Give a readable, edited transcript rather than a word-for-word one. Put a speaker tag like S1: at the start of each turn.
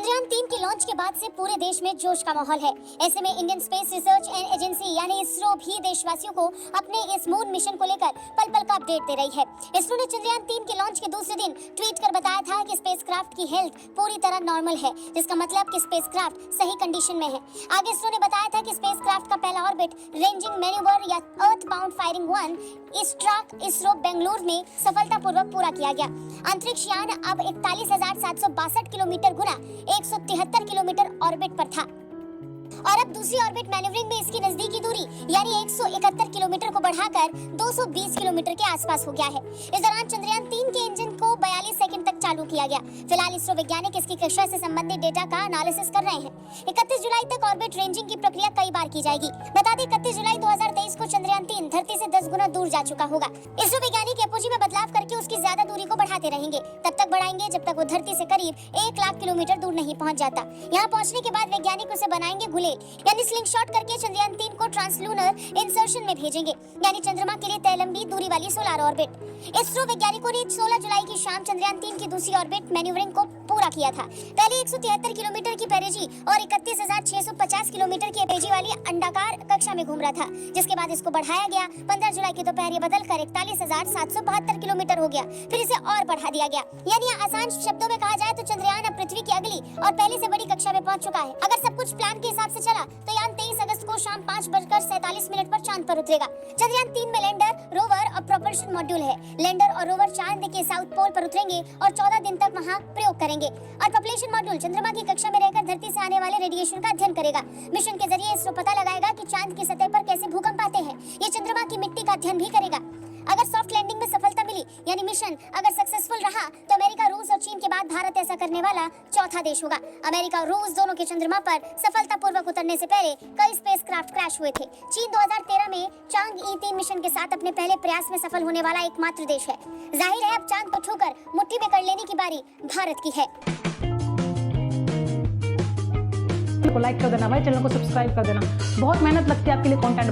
S1: चंद्रयान 3 के लॉन्च के बाद से पूरे देश में जोश का माहौल है। ऐसे में Indian space research and agency यानी इसरो भी देशवासियों को अपने इस मून मिशन को लेकर पल पल का अपडेट दे रही है। इसरो ने चंद्रयान 3 के लॉन्च के दूसरे दिन ट्वीट कर बताया था कि स्पेसक्राफ्ट की हेल्थ पूरी तरह नॉर्मल है, जिसका मतलब कि स्पेसक्राफ्ट सही कंडीशन में है। आगे इसरो ने बताया था कि स्पेसक्राफ्ट का पहला ऑर्बिट रेंजिंग मैन्यूवर या अर्थ बाउंड फायरिंग 1 इस ट्रैक इसरो बेंगलुरु में सफलतापूर्वक पूरा किया गया। अंतरिक्ष यान अब 41,762 किलोमीटर गुना 173 किलोमीटर ऑर्बिट पर था और अब दूसरी ऑर्बिट मैन्यूवरिंग में इसकी नजदीकी दूरी यानी 171 किलोमीटर को बढ़ाकर 220 किलोमीटर के आसपास हो गया है। इस दौरान चंद्रयान 3 के इंजन को 42 सेकंड तक चालू किया गया। फिलहाल इसरो वैज्ञानिक इसकी कक्षा से संबंधित डेटा का एनालिसिस कर रहे हैं। 31 जुलाई तक ऑर्बिट रेंजिंग की प्रक्रिया कई बार की जाएगी। बता दें 31 जुलाई 2023 को चंद्रयान 3 धरती से 10 गुना दूर जा चुका होगा। इसरो वैज्ञानिक एपोजी में बदलाव करके उसकी ज्यादा दूरी को बढ़ाते रहेंगे, तब तक बढ़ाएंगे जब तक वो धरती से करीब 1 लाख किलोमीटर दूर नहीं पहुंच जाता। यहाँ पहुंचने के बाद वैज्ञानिक उसे बनाएंगे गुलेल यानी स्लिंगशॉट करके चंद्रयान 3 को ट्रांसलूनर इंसर्शन में भेजेंगे, यानी चंद्रमा के लिए तय लंबी दूरी वाली सोलर ऑर्बिट। इसरो वैज्ञानिकों ने 16 जुलाई की शाम चंद्रयान 3 की दूसरी ऑर्बिट मैन्यूवरिंग को पूरा किया था। पहले 173 किलोमीटर की पेरिजी और 31,650 किलोमीटर की एपेजी वाली अंडाकार कक्षा में घूम रहा था, जिसके बाद इसको बढ़ाया गया। 15 जुलाई की दोपहर ये बदलकर 41,772 किलोमीटर हो गया, फिर इसे और बढ़ा दिया गया। यानी आसान शब्दों में कहा जाए तो चंद्रयान अब पृथ्वी की अगली और पहले से बड़ी कक्षा में पहुंच चुका है। अगर सब कुछ प्लान के हिसाब से चला तो यान 23 अगस्त को शाम 5:47 पर चांद पर उतरेगा। चंद्रयान 3 में लैंडर, रोवर और प्रोपल्शन मॉड्यूल है। लैंडर और रोवर चांद के साउथ पोल पर उतरेंगे और 14 दिन तक वहां प्रयोग करेंगे और प्रोपल्शन मॉड्यूल चंद्रमा की कक्षा में रहकर धरती से आने वाले रेडिएशन का अध्ययन करेगा। मिशन के जरिए इसरो पता लगाएगा कि चांद की सतह पर कैसे भूकंप आते हैं। ये चंद्रमा की मिट्टी का अध्ययन भी करेगा। अगर सॉफ्ट लैंडिंग में सफलता मिली यानी मिशन अगर सक्सेसफुल रहा तो अमेरिका, रूस और चीन के बाद भारत ऐसा करने वाला चौथा देश होगा। अमेरिका और रूस दोनों के चंद्रमा पर सफलतापूर्वक उतरने से पहले कई स्पेसक्राफ्ट क्रैश हुए थे। चीन 2013 में चांग ई 3 मिशन के साथ अपने पहले प्रयास में सफल होने वाला एकमात्र देश है। जाहिर है अब चांद को छूकर मुट्ठी में कर लेने की बारी भारत की है।
S2: लाइक कर देना भाई, चैनल को सब्सक्राइब कर देना। बहुत मेहनत लगती है आपके लिए कंटेंट